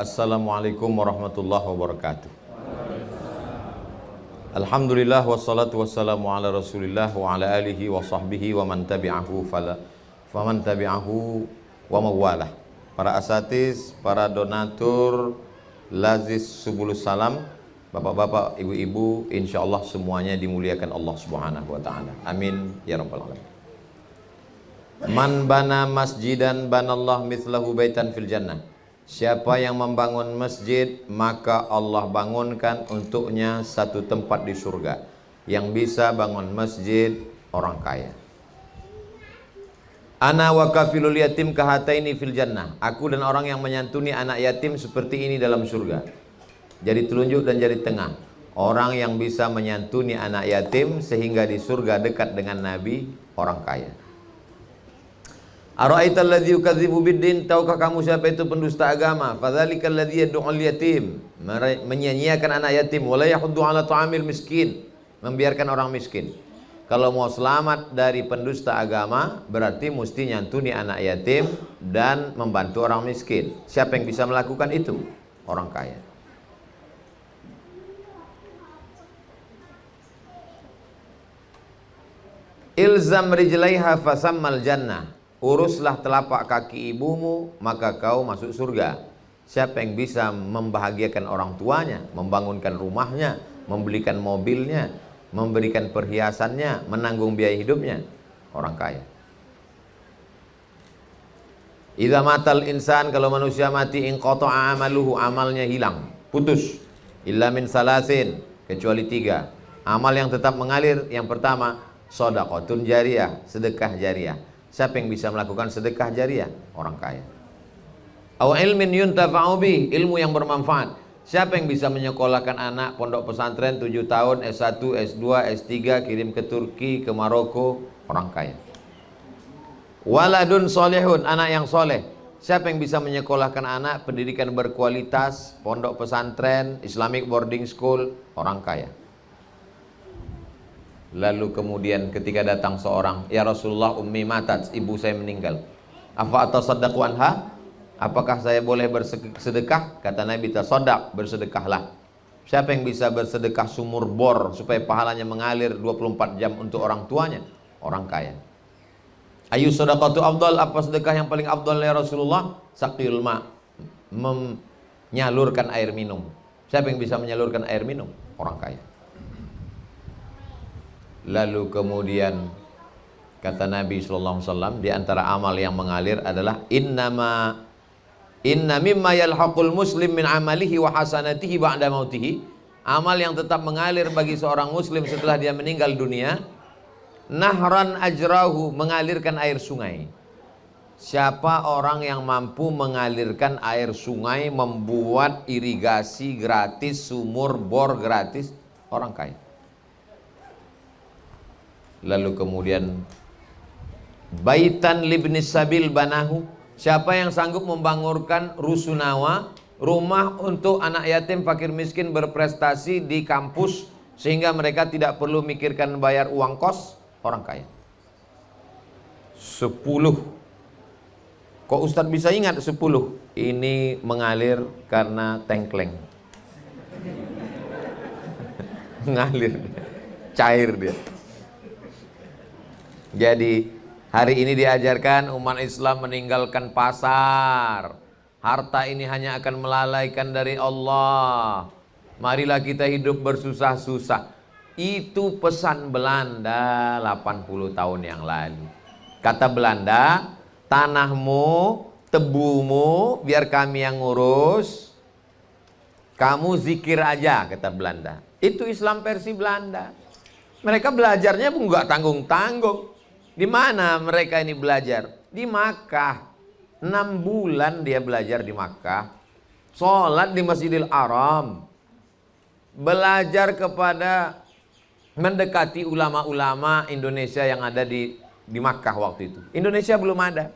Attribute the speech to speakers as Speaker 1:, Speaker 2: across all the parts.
Speaker 1: Assalamualaikum warahmatullahi wabarakatuh. Alhamdulillah wassalatu wassalamu ala Rasulillah wa ala alihi wa sahbihi wa man tabi'ahu wa mawalah. Para asatiz, para donatur Lazis Subulus Salam, bapak-bapak, ibu-ibu, insyaallah semuanya dimuliakan Allah Subhanahu wa taala. Amin ya rabbal alamin. Man bana masjidan banallah mithlahu baitan fil jannah. Siapa yang membangun masjid, maka Allah bangunkan untuknya satu tempat di surga. Yang bisa bangun masjid orang kaya. Ana wa kafilul yatim kahataini fil jannah. Aku dan orang yang menyantuni anak yatim seperti ini dalam surga. Jari telunjuk dan jari tengah. Orang yang bisa menyantuni anak yatim sehingga di surga dekat dengan Nabi, orang kaya. Ara'aital ladzi yukadzibu biddin, tahukah kamu siapa itu pendusta agama? Fadzalikal ladzi yad'ul yatim, menyia-nyiakan anak yatim, wala yahuddu 'ala ta'amil miskin, membiarkan orang miskin. Kalau mau selamat dari pendusta agama, berarti mesti nyantuni anak yatim dan membantu orang miskin. Siapa yang bisa melakukan itu? Orang kaya. Ilzam rijlaiha fasammal jannah. Uruslah telapak kaki ibumu, maka kau masuk surga. Siapa yang bisa membahagiakan orang tuanya, membangunkan rumahnya, membelikan mobilnya, memberikan perhiasannya, menanggung biaya hidupnya? Orang kaya. Idza matal insan, kalau manusia mati, inqata'a amaluhu, amalnya hilang, putus. Illa min salasin, kecuali 3. Amal yang tetap mengalir, yang pertama, shadaqatun jariyah, sedekah jariyah. Siapa yang bisa melakukan sedekah jariyah? Orang kaya. Aw ilmin yuntafa'u bih, ilmu yang bermanfaat. Siapa yang bisa menyekolahkan anak pondok pesantren 7 tahun, S1, S2, S3, kirim ke Turki, ke Maroko? Orang kaya. Waladun solehun, anak yang soleh. Siapa yang bisa menyekolahkan anak pendidikan berkualitas, pondok pesantren, Islamic boarding school? Orang kaya. Lalu kemudian ketika datang seorang, ya Rasulullah, ummi matat, ibu saya meninggal. Afa atasaddaqu anha? Apakah saya boleh bersedekah? Kata Nabi, tasaddaq, bersedekahlah. Siapa yang bisa bersedekah sumur bor supaya pahalanya mengalir 24 jam untuk orang tuanya? Orang kaya. Ayu sedekatu afdal, apa sedekah yang paling afdal ya Rasulullah? Saqil ma, menyalurkan air minum. Siapa yang bisa menyalurkan air minum? Orang kaya. Lalu kemudian kata Nabi sallallahu alaihi wasallam, di antara amal yang mengalir adalah inna mimma yalhaqul muslim min amalihi wa hasanatihi ba'da mautihi. Amal yang tetap mengalir bagi seorang muslim setelah dia meninggal dunia, nahran ajrahu, mengalirkan air sungai. Siapa orang yang mampu mengalirkan air sungai, membuat irigasi gratis, sumur bor gratis? Orang kaya. Lalu kemudian baitan libni sabil banahu. Siapa yang sanggup membangunkan rusunawa, rumah untuk anak yatim fakir miskin berprestasi di kampus sehingga mereka tidak perlu mikirkan bayar uang kos? Orang kaya. 10. Kok Ustadz bisa ingat 10? Ini mengalir karena tengkleng. Mengalir, cair dia. Jadi hari ini diajarkan umat Islam meninggalkan pasar. Harta ini hanya akan melalaikan dari Allah. Marilah kita hidup bersusah-susah. Itu pesan Belanda 80 tahun yang lalu. Kata Belanda, tanahmu, tebumu biar kami yang ngurus. Kamu zikir aja, kata Belanda. Itu Islam versi Belanda. Mereka belajarnya pun nggak tanggung-tanggung. Di mana mereka ini belajar? Di Makkah. 6 bulan dia belajar di Makkah. Sholat di Masjidil Haram. Belajar kepada mendekati ulama-ulama Indonesia yang ada di Makkah waktu itu. Indonesia belum ada.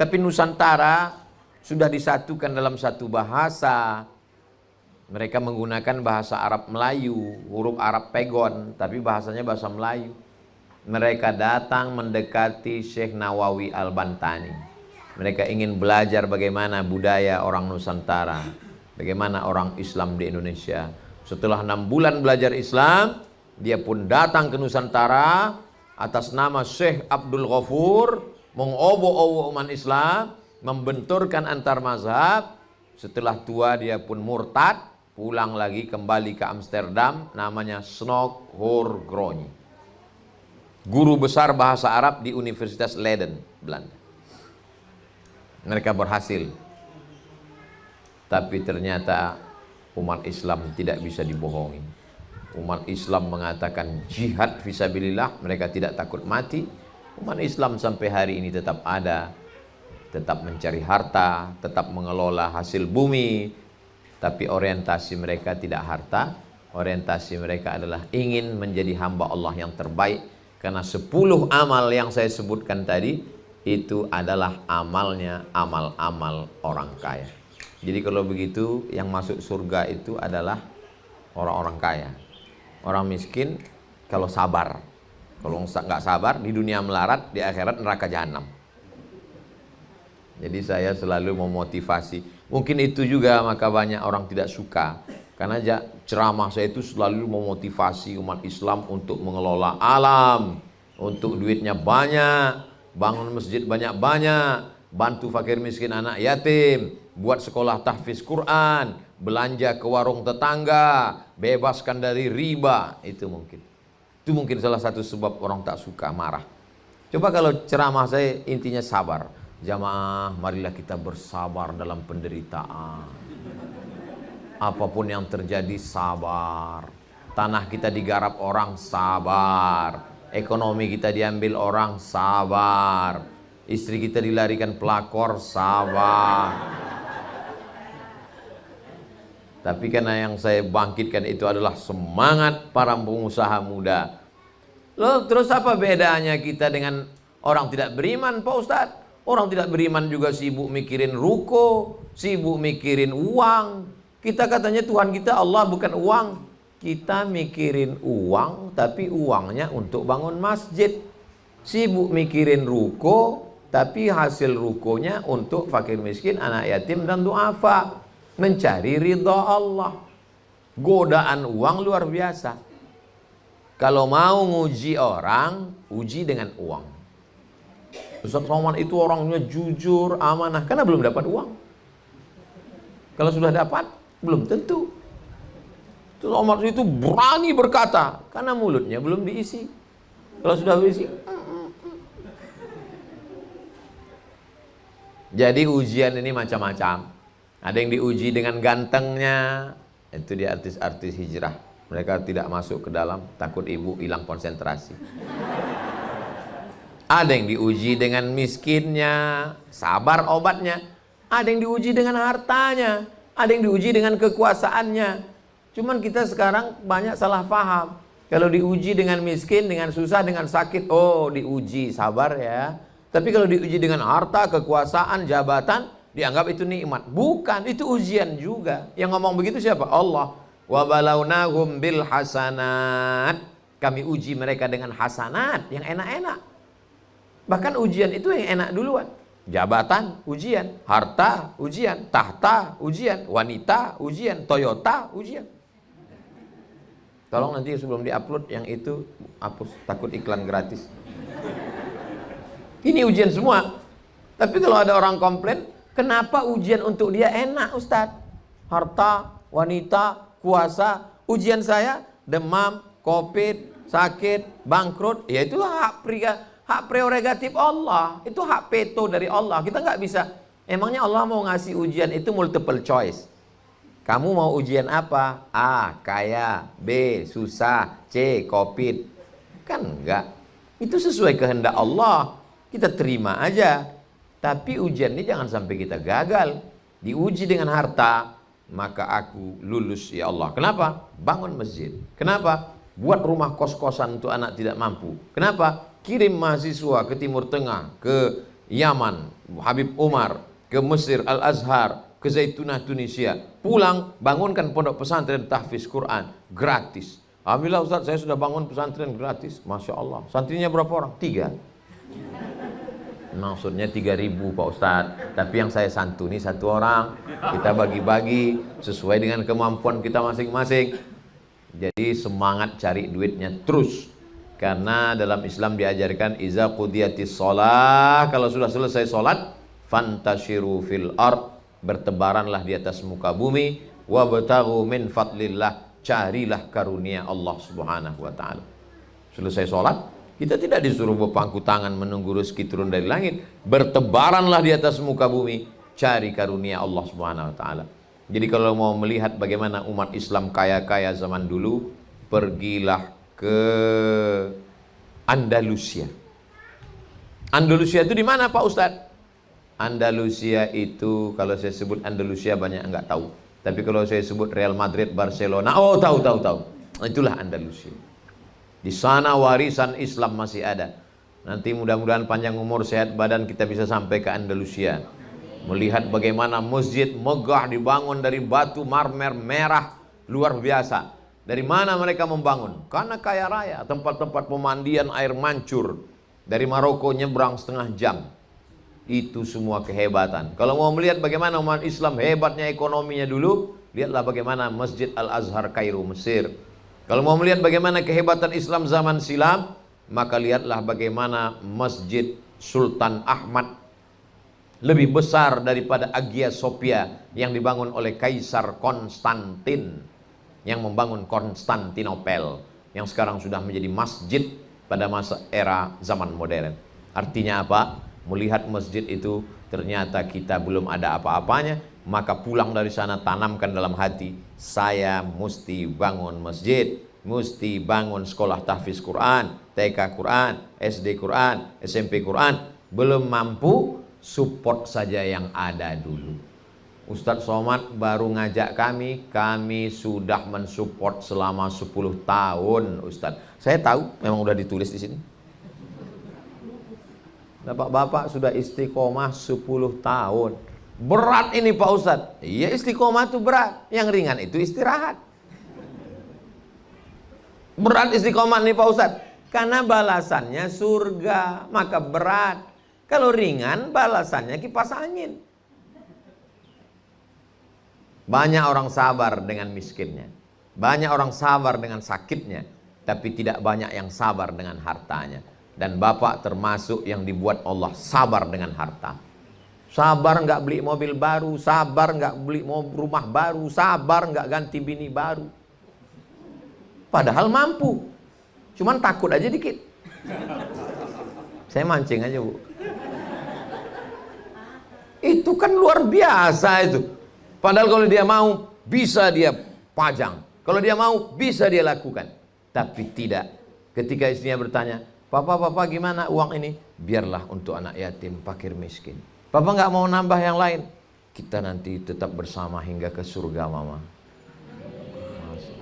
Speaker 1: Tapi Nusantara sudah disatukan dalam satu bahasa. Mereka menggunakan bahasa Arab Melayu, huruf Arab pegon, tapi bahasanya bahasa Melayu. Mereka datang mendekati Syekh Nawawi Al-Bantani. Mereka ingin belajar bagaimana budaya orang Nusantara, bagaimana orang Islam di Indonesia. Setelah 6 bulan belajar Islam, dia pun datang ke Nusantara atas nama Syekh Abdul Ghafur, mengobo-obo umat Islam, membenturkan antar mazhab. Setelah tua dia pun murtad, pulang lagi kembali ke Amsterdam, namanya Snoek Hoorgroen, guru besar bahasa Arab di Universitas Leiden, Belanda. Mereka berhasil. Tapi ternyata umat Islam tidak bisa dibohongi. Umat Islam mengatakan jihad fisabilillah, mereka tidak takut mati. Umat Islam sampai hari ini tetap ada, tetap mencari harta, tetap mengelola hasil bumi. Tapi orientasi mereka tidak harta, orientasi mereka adalah ingin menjadi hamba Allah yang terbaik. Karena 10 amal yang saya sebutkan tadi, itu adalah amalnya amal-amal orang kaya. Jadi kalau begitu, yang masuk surga itu adalah orang-orang kaya. Orang miskin kalau sabar, kalau nggak sabar di dunia melarat, di akhirat neraka jahanam. Jadi saya selalu memotivasi. Mungkin itu juga maka banyak orang tidak suka, karena ceramah saya itu selalu memotivasi umat Islam untuk mengelola alam, untuk duitnya banyak, bangun masjid banyak-banyak, bantu fakir miskin anak yatim, buat sekolah tahfiz Quran, belanja ke warung tetangga, bebaskan dari riba. Itu mungkin salah satu sebab orang tak suka, marah. Coba kalau ceramah saya intinya sabar. Jamaah, marilah kita bersabar dalam penderitaan. Apapun yang terjadi, sabar. Tanah kita digarap orang, sabar. Ekonomi kita diambil orang, sabar. Istri kita dilarikan pelakor, sabar. Tapi karena yang saya bangkitkan itu adalah semangat para pengusaha muda. Loh, terus apa bedanya kita dengan orang tidak beriman, Pak Ustadz? Orang tidak beriman juga sibuk mikirin ruko, sibuk mikirin uang. Kita katanya Tuhan kita Allah bukan uang. Kita mikirin uang, tapi uangnya untuk bangun masjid. Sibuk mikirin ruko, tapi hasil rukonya untuk fakir miskin, anak yatim, dan duafa. Mencari ridha Allah. Godaan uang luar biasa. Kalau mau nguji orang, uji dengan uang. Ustaz Somad itu orangnya jujur, amanah, karena belum dapat uang. Kalau sudah dapat, belum tentu. Terus Umar itu berani berkata, karena mulutnya belum diisi. Kalau sudah diisi, jadi ujian ini macam-macam. Ada yang diuji dengan gantengnya, itu di artis-artis hijrah. Mereka tidak masuk ke dalam, takut ibu hilang konsentrasi. Ada yang diuji dengan miskinnya, sabar obatnya. Ada yang diuji dengan hartanya, ada yang diuji dengan kekuasaannya. Cuman kita sekarang banyak salah paham. Kalau diuji dengan miskin, dengan susah, dengan sakit, oh diuji, sabar ya. Tapi kalau diuji dengan harta, kekuasaan, jabatan, dianggap itu nikmat. Bukan, itu ujian juga. Yang ngomong begitu siapa? Allah. Wa balawnahum bil hasanat. Kami uji mereka dengan hasanat, yang enak-enak. Bahkan ujian itu yang enak duluan. Jabatan, ujian. Harta, ujian. Tahta, ujian. Wanita, ujian. Toyota, ujian. Tolong nanti sebelum diupload yang itu hapus, takut iklan gratis. Ini ujian semua. Tapi kalau ada orang komplain, kenapa ujian untuk dia enak, Ustadz? Harta, wanita, kuasa. Ujian saya demam, covid, sakit, bangkrut. Ya itu hak prerogatif Allah. Itu hak veto dari Allah. Kita nggak bisa. Emangnya Allah mau ngasih ujian itu multiple choice? Kamu mau ujian apa? A, kaya. B, susah. C, covid. Kan enggak. Itu sesuai kehendak Allah. Kita terima aja. Tapi ujian ini jangan sampai kita gagal. Diuji dengan harta, maka aku lulus ya Allah. Kenapa? Bangun masjid. Kenapa? Buat rumah kos-kosan untuk anak tidak mampu. Kenapa? Kirim mahasiswa ke Timur Tengah, ke Yaman, Habib Umar, ke Mesir, Al-Azhar, ke Zaitunah Tunisia, pulang bangunkan pondok pesantren tahfiz Quran gratis. Alhamdulillah Ustaz, saya sudah bangun pesantren gratis, Masya Allah. Santrinya berapa orang? 3. Maksudnya 3.000 Pak Ustadz. Tapi yang saya santuni 1 orang. Kita bagi-bagi sesuai dengan kemampuan kita masing-masing. Jadi semangat cari duitnya terus. Karena dalam Islam diajarkan iza qudiyatis shalah, kalau sudah selesai sholat, fantashiru fil ard, bertebaranlah di atas muka bumi, wabtaghu min fadlillah, carilah karunia Allah Subhanahu wa taala. Selesai sholat, kita tidak disuruh berpangku tangan menunggu rezeki turun dari langit. Bertebaranlah di atas muka bumi, cari karunia Allah Subhanahu wa taala. Jadi kalau mau melihat bagaimana umat Islam kaya-kaya zaman dulu, pergilah ke Andalusia. Andalusia itu di mana Pak Ustadz? Andalusia itu, kalau saya sebut Andalusia banyak yang nggak tahu. Tapi kalau saya sebut Real Madrid, Barcelona, oh tahu. Itulah Andalusia. Di sana warisan Islam masih ada. Nanti mudah-mudahan panjang umur, sehat badan, kita bisa sampai ke Andalusia. Melihat bagaimana masjid megah dibangun dari batu marmer merah luar biasa. Dari mana mereka membangun? Karena kaya raya. Tempat-tempat pemandian air mancur. Dari Maroko nyebrang 1/2 jam. Itu semua kehebatan. Kalau mau melihat bagaimana umat Islam hebatnya ekonominya dulu, lihatlah bagaimana Masjid Al-Azhar Kairo, Mesir. Kalau mau melihat bagaimana kehebatan Islam zaman silam, maka lihatlah bagaimana Masjid Sultan Ahmad lebih besar daripada Hagia Sophia yang dibangun oleh Kaisar Konstantin, yang membangun Konstantinopel, yang sekarang sudah menjadi masjid pada masa era zaman modern. Artinya apa? Melihat masjid itu ternyata kita belum ada apa-apanya, maka pulang dari sana tanamkan dalam hati, saya mesti bangun masjid, mesti bangun sekolah tahfiz Quran, TK Quran, SD Quran, SMP Quran. Belum mampu, support saja yang ada dulu. Ustadz Somad baru ngajak kami sudah mensupport selama 10 tahun Ustadz. Saya tahu, memang udah ditulis di sini. Bapak-bapak sudah istiqomah 10 tahun. Berat ini Pak Ustadz. Iya, istiqomah itu berat. Yang ringan itu istirahat. Berat istiqomah nih Pak Ustadz. Karena balasannya surga, maka berat. Kalau ringan balasannya kipas angin. Banyak orang sabar dengan miskinnya. Banyak orang sabar dengan sakitnya. Tapi tidak banyak yang sabar dengan hartanya. Dan Bapak termasuk yang dibuat Allah sabar dengan harta. Sabar nggak beli mobil baru, sabar nggak beli rumah baru, sabar nggak ganti bini baru. Padahal mampu. Cuman takut aja dikit. Saya mancing aja Bu. Itu kan luar biasa itu. Padahal kalau dia mau, bisa dia pajang. Kalau dia mau, bisa dia lakukan. Tapi tidak. Ketika istrinya bertanya, Papa gimana uang ini? Biarlah untuk anak yatim, fakir miskin. Papa nggak mau nambah yang lain. Kita nanti tetap bersama hingga ke surga Mama.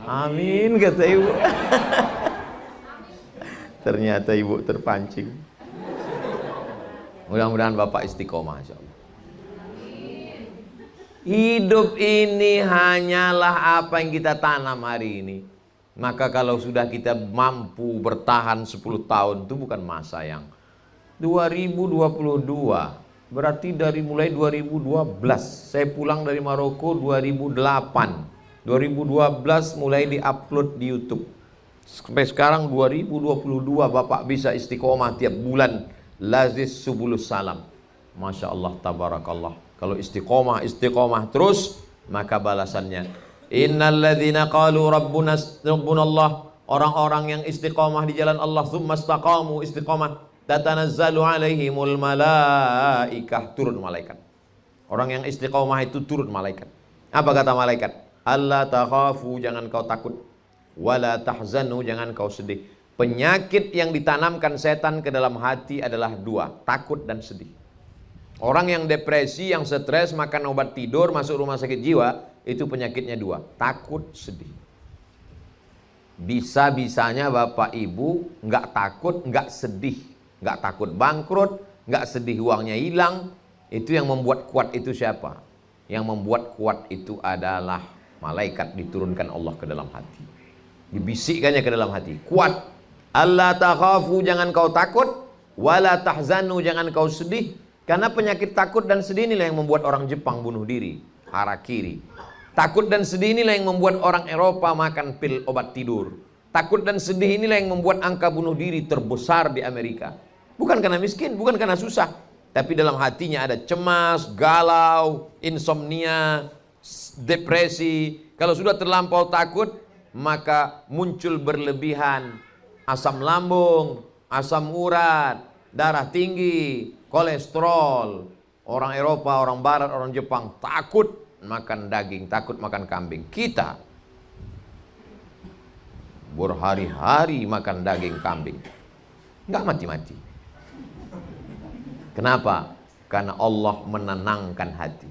Speaker 1: Amin kata ibu. Ternyata ibu terpancing. Mudah-mudahan Bapak istiqomah insyaallah. Hidup ini hanyalah apa yang kita tanam hari ini. Maka kalau sudah kita mampu bertahan 10 tahun, itu bukan masa yang 2022. Berarti dari mulai 2012. Saya pulang dari Maroko 2008. 2012 mulai diupload di YouTube. Sampai sekarang 2022 Bapak bisa istiqomah tiap bulan. Lazis subulus salam. Masya Allah, tabarakallah. Kalau istiqomah terus, maka balasannya innalladzina qalu rabbunallah, orang-orang yang istiqomah di jalan Allah, tsumma istaqamu, istiqomah, tatanazzalu alaihimul malaikah, turun malaikat. Orang yang istiqomah itu turun malaikat. Apa kata malaikat? Alla takhafu, jangan kau takut, wala tahzanu, jangan kau sedih. Penyakit yang ditanamkan setan ke dalam hati adalah 2, takut dan sedih. Orang yang depresi, yang stres, makan obat tidur, masuk rumah sakit jiwa, itu penyakitnya 2, takut, sedih. Bisa-bisanya Bapak Ibu nggak takut, nggak sedih, nggak takut bangkrut, nggak sedih uangnya hilang. Itu yang membuat kuat itu siapa? Yang membuat kuat itu adalah malaikat, diturunkan Allah ke dalam hati. Dibisikkannya ke dalam hati, kuat. Allah takhafu, jangan kau takut, Wala tahzanu, jangan kau sedih. Karena penyakit takut dan sedih inilah yang membuat orang Jepang bunuh diri, harakiri. Takut dan sedih inilah yang membuat orang Eropa makan pil obat tidur. Takut dan sedih inilah yang membuat angka bunuh diri terbesar di Amerika. Bukan karena miskin, bukan karena susah, tapi dalam hatinya ada cemas, galau, insomnia, depresi. Kalau sudah terlampau takut, maka muncul berlebihan asam lambung, asam urat, darah tinggi, kolesterol. Orang Eropa, orang Barat, orang Jepang takut makan daging, takut makan kambing. Kita berhari-hari makan daging kambing, nggak mati-mati. Kenapa? Karena Allah menenangkan hati.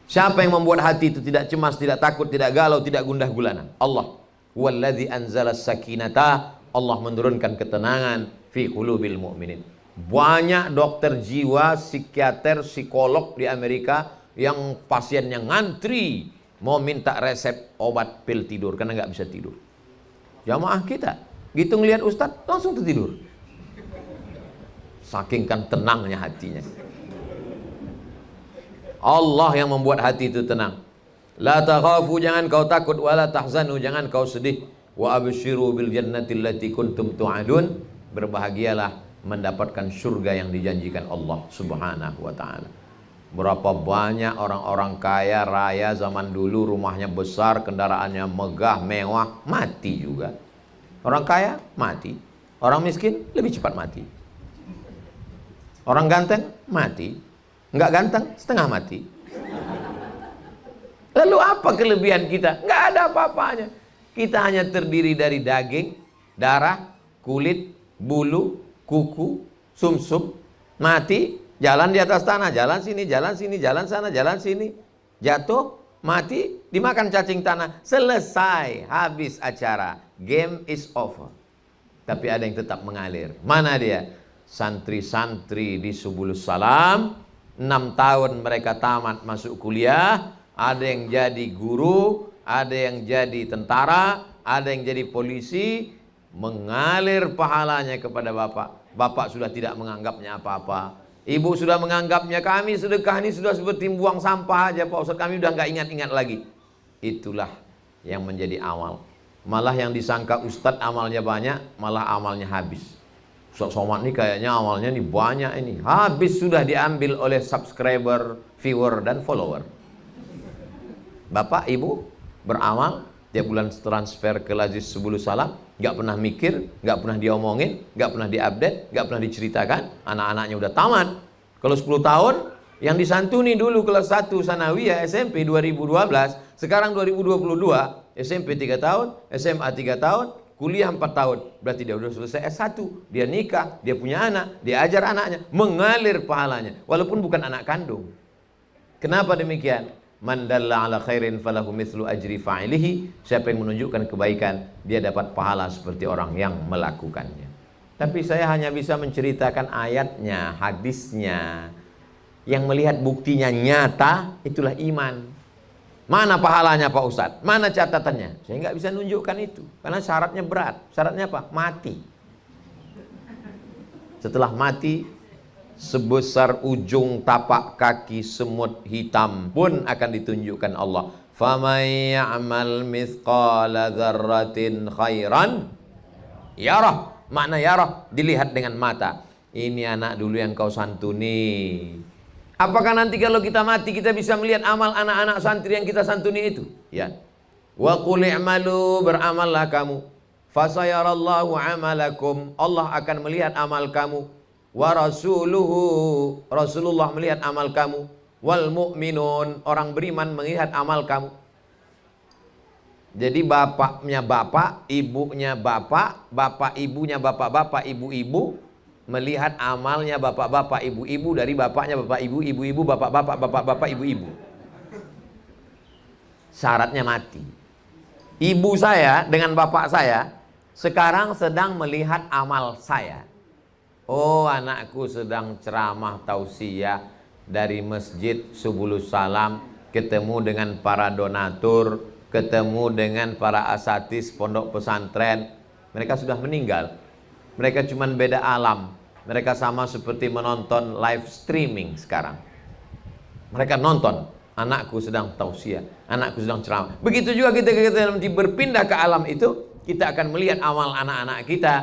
Speaker 1: Siapa yang membuat hati itu tidak cemas, tidak takut, tidak galau, tidak gundah gulana? Allah. Wallazi anzala sakinata. Allah menurunkan ketenangan fi qulubil mu'minin. Banyak dokter jiwa, psikiater, psikolog di Amerika yang pasiennya ngantri mau minta resep obat pil tidur karena nggak bisa tidur. Jamaah kita gitu ngelihat ustadz langsung tertidur. Saking kan tenangnya hatinya. Allah yang membuat hati itu tenang. La takhafu, jangan kau takut, wala tahzanu, jangan kau sedih. Wa absyiru bil jannati allati kuntum tu'adun. Berbahagialah mendapatkan surga yang dijanjikan Allah Subhanahu wa taala. Berapa banyak orang-orang kaya raya zaman dulu, rumahnya besar, kendaraannya megah, mewah, mati juga. Orang kaya mati, orang miskin lebih cepat mati. Orang ganteng mati, nggak ganteng setengah mati. Lalu apa kelebihan kita? Nggak ada apa-apanya. Kita hanya terdiri dari daging, darah, kulit, bulu, kuku, sumsum. Mati, jalan di atas tanah, jalan sini, jalan sini, jalan sana, jalan sini. Jatuh, mati, dimakan cacing tanah. Selesai, habis acara. Game is over. Tapi ada yang tetap mengalir. Mana dia? Santri-santri di Subulus Salam, 6 tahun mereka tamat masuk kuliah, ada yang jadi guru, ada yang jadi tentara, ada yang jadi polisi, mengalir pahalanya kepada Bapak. Bapak sudah tidak menganggapnya apa-apa. Ibu sudah menganggapnya, kami sedekah ini sudah seperti buang sampah aja Pak Ustaz, kami udah nggak ingat-ingat lagi. Itulah yang menjadi awal. Malah yang disangka Ustadz amalnya banyak, malah amalnya habis. Ustaz Somad ini kayaknya awalnya nih banyak ini. Habis sudah diambil oleh subscriber, viewer, dan follower. Bapak, ibu beramal, tiap bulan transfer ke Lazis Subulus Salam, nggak pernah mikir, nggak pernah diomongin, nggak pernah diupdate, nggak pernah diceritakan. Anak-anaknya udah tamat. Kalau 10 tahun, yang disantuni dulu kelas 1 Sanawiyah SMP 2012, sekarang 2022, SMP 3 tahun, SMA 3 tahun, kuliah 4 tahun, berarti dia udah selesai S1, dia nikah, dia punya anak, dia ajar anaknya, mengalir pahalanya, walaupun bukan anak kandung. Kenapa demikian? Man dalla ala khairin falahu mithlu ajri fa'ilihi. Siapa yang menunjukkan kebaikan, dia dapat pahala seperti orang yang melakukannya. Tapi saya hanya bisa menceritakan ayatnya, hadisnya. Yang melihat buktinya nyata, itulah iman. Mana pahalanya Pak Ustadz? Mana catatannya? Saya nggak bisa nunjukkan itu. Karena syaratnya berat. Syaratnya apa? Mati. Setelah mati, sebesar ujung tapak kaki semut hitam pun akan ditunjukkan Allah. Faman ya'mal mithqala dzarratin khairan yarah. Makna yarah, dilihat dengan mata. Ini anak dulu yang kau santuni. Apakah nanti kalau kita mati kita bisa melihat amal anak-anak santri yang kita santuni itu? Ya. Wa qul i'malu, beramallah kamu. Fasayarallahu amalakum, Allah akan melihat amal kamu. Wa rasuluhu, Rasulullah melihat amal kamu. Wal mu'minun, orang beriman melihat amal kamu. Jadi bapaknya bapak, ibunya bapak, bapak ibunya bapak-bapak, ibu-ibu melihat amalnya bapak-bapak, ibu-ibu dari bapaknya bapak, ibu, ibu-ibu, bapak-bapak, bapak-bapak, ibu-ibu. Syaratnya mati. Ibu saya dengan bapak saya sekarang sedang melihat amal saya. Oh, anakku sedang ceramah tausiah dari Masjid Subulus Salam, ketemu dengan para donatur, ketemu dengan para asatis pondok pesantren. Mereka sudah meninggal. Mereka cuma beda alam. Mereka sama seperti menonton live streaming sekarang. Mereka nonton, anakku sedang tausiah, anakku sedang ceramah. Begitu juga kita nanti berpindah ke alam itu, kita akan melihat amal anak-anak kita.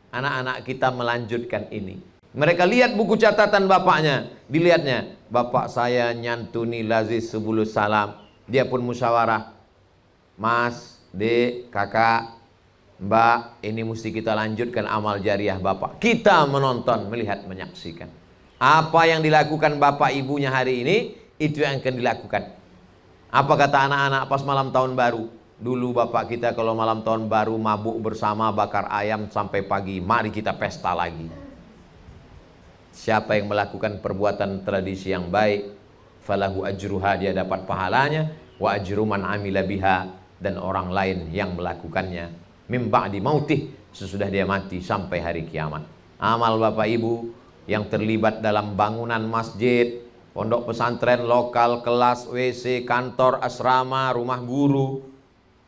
Speaker 1: Anak-anak kita melanjutkan ini. Mereka lihat buku catatan bapaknya, dilihatnya, bapak saya nyantuni lazis sebelum salam. Dia pun musyawarah, mas, dek, kakak, mbak, ini mesti kita lanjutkan amal jariah bapak. Kita menonton, melihat, menyaksikan. Apa yang dilakukan bapak ibunya hari ini, itu yang akan dilakukan. Apa kata anak-anak pas malam tahun baru? Dulu bapak kita kalau malam tahun baru mabuk bersama, bakar ayam sampai pagi. Mari kita pesta lagi. Siapa yang melakukan perbuatan tradisi yang baik, falahu ajruha, dia dapat pahalanya, wa ajru man amila biha, dan orang lain yang melakukannya mim ba'di mautih, sesudah dia mati sampai hari kiamat. Amal bapak ibu yang terlibat dalam bangunan masjid, pondok pesantren lokal, kelas, WC, kantor, asrama, rumah guru,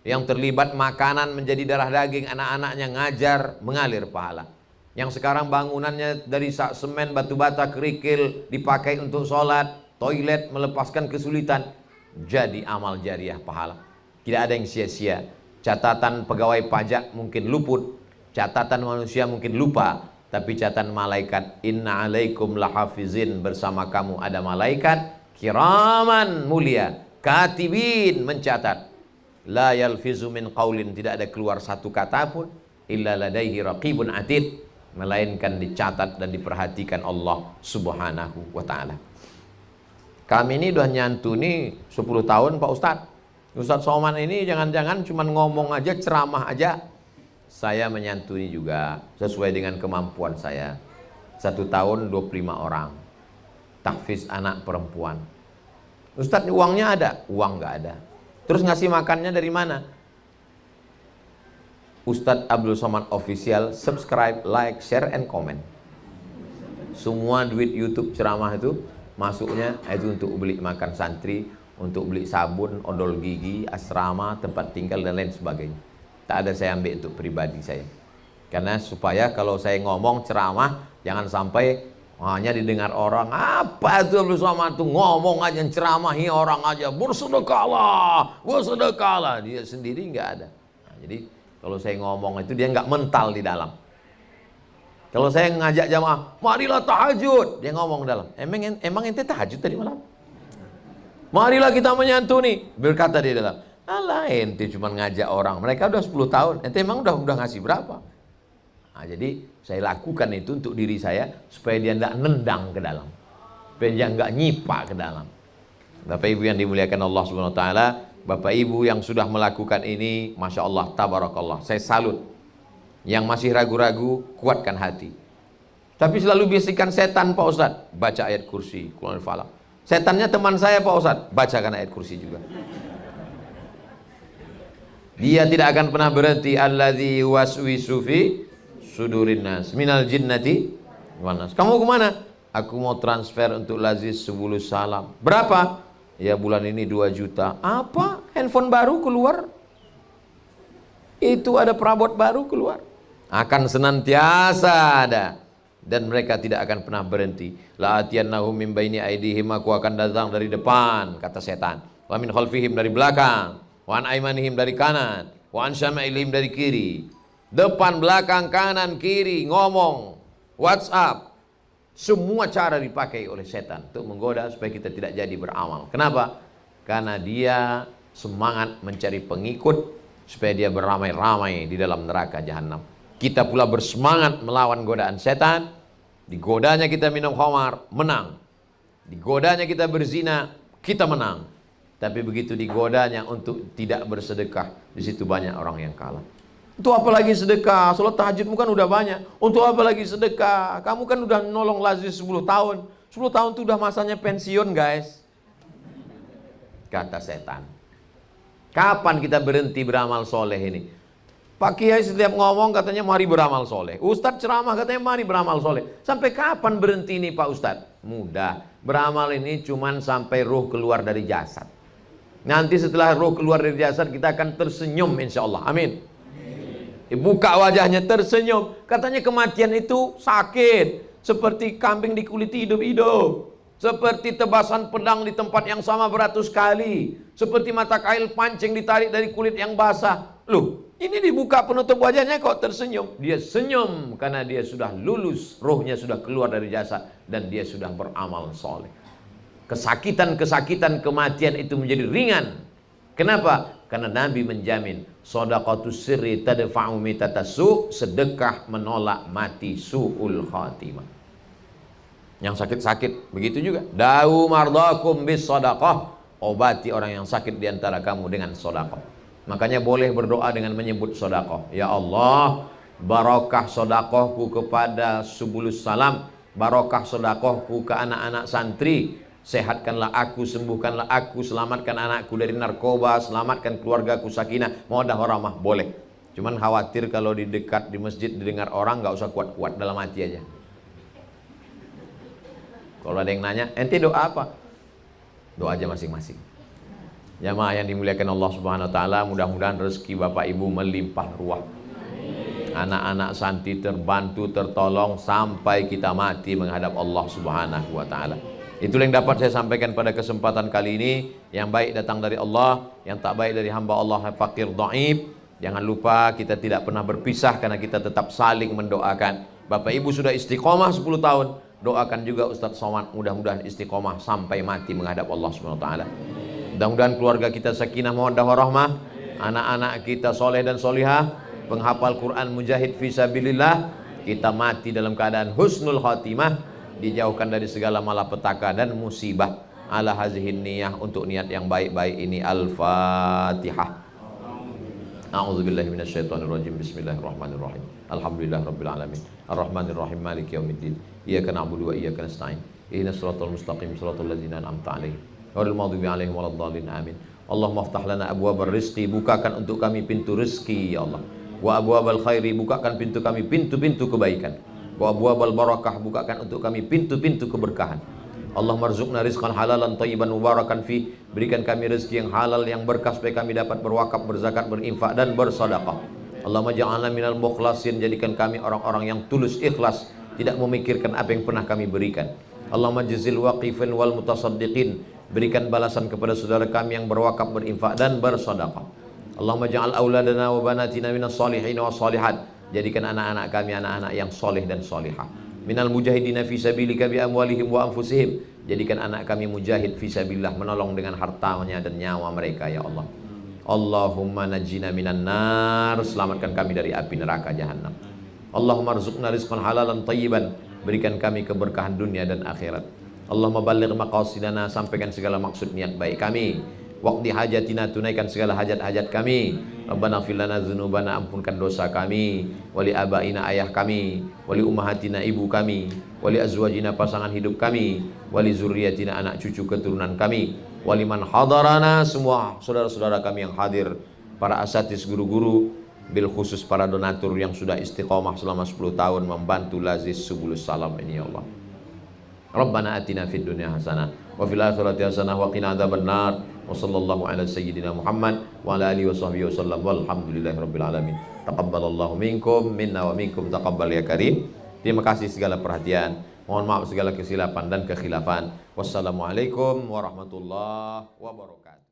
Speaker 1: yang terlibat makanan menjadi darah daging anak-anaknya, ngajar, mengalir pahala. Yang sekarang bangunannya dari sak semen, batu bata, kerikil, dipakai untuk sholat, toilet, melepaskan kesulitan, jadi amal jariah pahala. Tidak ada yang sia-sia. Catatan pegawai pajak mungkin luput, catatan manusia mungkin lupa, tapi catatan malaikat, inna alaikum lahafizin, bersama kamu ada malaikat kiraman, mulia, katibin, mencatat. La yalfizu min qaulin, tidak ada keluar satu kata pun, illa ladaihi raqibun atid, melainkan dicatat dan diperhatikan Allah subhanahu wa ta'ala. Kami ini udah nyantuni 10 tahun Pak Ustadz. Ustadz Somad ini jangan-jangan cuma ngomong aja, ceramah aja. Saya menyantuni juga sesuai dengan kemampuan saya. 1 tahun 25 orang. Tahfiz anak perempuan. Ustadz, uangnya ada? Uang nggak ada. Terus ngasih makannya dari mana? Ustadz Abdul Somad Official, subscribe, like, share, and comment. Semua duit YouTube ceramah itu masuknya itu untuk beli makan santri, untuk beli sabun, odol gigi, asrama, tempat tinggal, dan lain sebagainya. Tak ada saya ambil untuk pribadi saya. Karena supaya kalau saya ngomong ceramah, jangan sampai hanya didengar orang, apa itu Abdul Somad tuh ngomong aja, ceramahi orang aja, bersedekahlah, bersedekahlah. Dia sendiri nggak ada. Nah, jadi kalau saya ngomong itu dia nggak mental di dalam. Kalau saya ngajak jamaah, marilah tahajud, dia ngomong dalam. Emang ente tahajud tadi malam? Marilah kita menyantuni, berkata di dalam. Alah, ente cuma ngajak orang. Mereka udah 10 tahun. Ente emang udah ngasih berapa? Nah, jadi saya lakukan itu untuk diri saya supaya dia tidak nendang ke dalam, supaya dia nggak nyipak ke dalam. Bapak Ibu yang dimuliakan Allah Subhanahu Wa Taala, Bapak Ibu yang sudah melakukan ini, masya Allah, tabarakallah, saya salut. Yang masih ragu-ragu, kuatkan hati. Tapi selalu bisikan setan, Pak Ustadz, baca ayat kursi, Qul Falaq. Setannya teman saya, Pak Ustadz, bacakan ayat kursi juga. Dia tidak akan pernah berhenti. Alladzi waswisu fi sudurin nas minal jinnati wan nas. Kamu kemana? Aku mau transfer untuk lazis 10 salam. Berapa? Ya bulan ini 2 juta. Apa? Handphone baru keluar? Itu ada perabot baru keluar. Akan senantiasa ada. Dan mereka tidak akan pernah berhenti. La atiyannahum min baini aidihim, aku akan datang dari depan, kata setan. Wa min khalfihim, dari belakang. Wa an aimanihim, dari kanan. Wa an syama'ilihim, dari kiri. Depan, belakang, kanan, kiri, ngomong, WhatsApp. Semua cara dipakai oleh setan untuk menggoda supaya kita tidak jadi beramal. Kenapa? Karena dia semangat mencari pengikut supaya dia beramai-ramai di dalam neraka jahanam. Kita pula bersemangat melawan godaan setan. Digodanya kita minum khamar, menang. Digodanya kita berzina, kita menang. Tapi begitu digodanya untuk tidak bersedekah, di situ banyak orang yang kalah. Untuk apa lagi sedekah? Salat tahajudmu kan udah banyak. Untuk apa lagi sedekah? Kamu kan udah nolong lazis 10 tahun. 10 tahun itu udah masanya pensiun, guys. Kata setan. Kapan kita berhenti beramal soleh ini? Pak Kiai setiap ngomong katanya mari beramal soleh. Ustadz ceramah katanya mari beramal soleh. Sampai kapan berhenti ini Pak Ustadz? Mudah. Beramal ini cuman sampai ruh keluar dari jasad. Nanti setelah ruh keluar dari jasad kita akan tersenyum insya Allah. Amin. Buka wajahnya tersenyum. Katanya kematian itu sakit. seperti kambing dikuliti hidup-hidup, seperti tebasan pedang di tempat yang sama beratus kali, seperti mata kail pancing ditarik dari kulit yang basah. Loh, ini dibuka penutup wajahnya kok tersenyum. Dia senyum karena dia sudah lulus, rohnya sudah keluar dari jasad dan dia sudah beramal soleh. Kesakitan-kesakitan kematian itu menjadi ringan. Kenapa? Karena Nabi menjamin shadaqatus sirri tadfa'u mitatasu, sedekah menolak mati su'ul khatimah. Yang sakit-sakit begitu juga. Da'u mardakum bis shadaqah, obati orang yang sakit di antara kamu dengan sedekah. Makanya boleh berdoa dengan menyebut sedekah. Ya Allah, barakah sedekahku kepada Subulus Salam, barakah sedekahku ke anak-anak santri. Sehatkanlah aku, sembuhkanlah aku, selamatkan anakku dari narkoba, selamatkan keluargaku sakinah, mawaddah warahmah. Boleh. Cuman khawatir kalau di dekat di masjid didengar orang, nggak usah kuat-kuat, dalam hati aja. Kalau ada yang nanya, ente doa apa? Doa aja masing-masing. Jamaah yang dimuliakan Allah Subhanahu wa taala, mudah-mudahan rezeki Bapak Ibu melimpah ruah. Anak-anak santri terbantu, tertolong sampai kita mati menghadap Allah Subhanahu wa taala. Itulah yang dapat saya sampaikan pada kesempatan kali ini. Yang baik datang dari Allah, yang tak baik dari hamba Allah fakir dhaif. Jangan lupa kita tidak pernah berpisah karena kita tetap saling mendoakan. Bapak Ibu sudah istiqomah 10 tahun, doakan juga Ustadz Somad mudah-mudahan istiqomah sampai mati menghadap Allah Subhanahu wa taala. Mudah-mudahan keluarga kita sakinah mawaddah warahmah, anak-anak kita soleh dan solihah, penghafal Quran mujahid fisabilillah, kita mati dalam keadaan husnul khatimah, dijauhkan dari segala malapetaka dan musibah. Ala hazihin niyah, untuk niat yang baik-baik ini. Al-Fatihah. A'udzubillahi minasyaitonirrajim. Bismillahirrahmanirrahim. Alhamdulillahirabbil alamin. Arrahmanirrahim. Maliki yaumiddin. Iyyaka na'budu wa iyyaka nasta'in. Ihdinas siratal mustaqim, siratal ladzina an'amta 'alaihim ghairil maghdubi 'alaihim waladdallin. Amin. Allahumma aftah lana abwabar rizqi, bukakan untuk kami pintu rezeki ya Allah. Wa abwabal khairi, bukakan pintu kami pintu-pintu kebaikan. Wa abwabal barakah, bukakan untuk kami pintu-pintu keberkahan. Allahumma rzuqna rizqan halalan thayyiban mubarakan fi, berikan kami rezeki yang halal yang berkah supaya kami dapat berwakaf, berzakat, berinfak dan bersedekah. Allahumma ja'alna minal mukhlasin, jadikan kami orang-orang yang tulus ikhlas, tidak memikirkan apa yang pernah kami berikan. Allahumma jazil waqifin wal mutasaddiqin, berikan balasan kepada saudara kami yang berwakaf, berinfak dan bersedekah. Allahumma ja'al auladana wa banatina minas salihin wa salihat, jadikan anak-anak kami anak-anak yang soleh dan solihah. Minal mujahidina fi sabilika bi amwalihim wa anfusihim, jadikan anak kami mujahid fi sabilillah, menolong dengan hartanya dan nyawa mereka ya Allah. Allahumma najjina minan nar, selamatkan kami dari api neraka jahanam. Allahumma rzuqna rizqan halalan thayyiban, berikan kami keberkahan dunia dan akhirat. Allahumma balligh maqasidana, sampaikan segala maksud niat baik kami. Waqdi hajatina, tunaikan segala hajat-hajat kami. Rabbana fir lana dzunubana, ampunkan dosa kami, wali abaina, ayah kami, wali ummahatina, ibu kami, wali azwajina, pasangan hidup kami, wali zurriyatina, anak cucu keturunan kami, wali man hadarana, semua saudara-saudara kami yang hadir, para asatiz, guru-guru, bil khusus para donatur yang sudah istiqomah selama 10 tahun membantu Lazis Subulus Salam ini ya Allah. Rabbana atina fid dunya hasanah wa fil akhirati hasanah wa qina adzabannar. Wa sallallahu ala sayyidina Muhammad wa ala alihi wa sahbihi wasallam walhamdulillahi rabbil alamin. Taqabbalallahu minkum minna wa minkum taqabbal ya karim. Terima kasih segala perhatian. Mohon maaf segala kesilapan dan kekhilafan. Wassalamualaikum warahmatullahi wabarakatuh.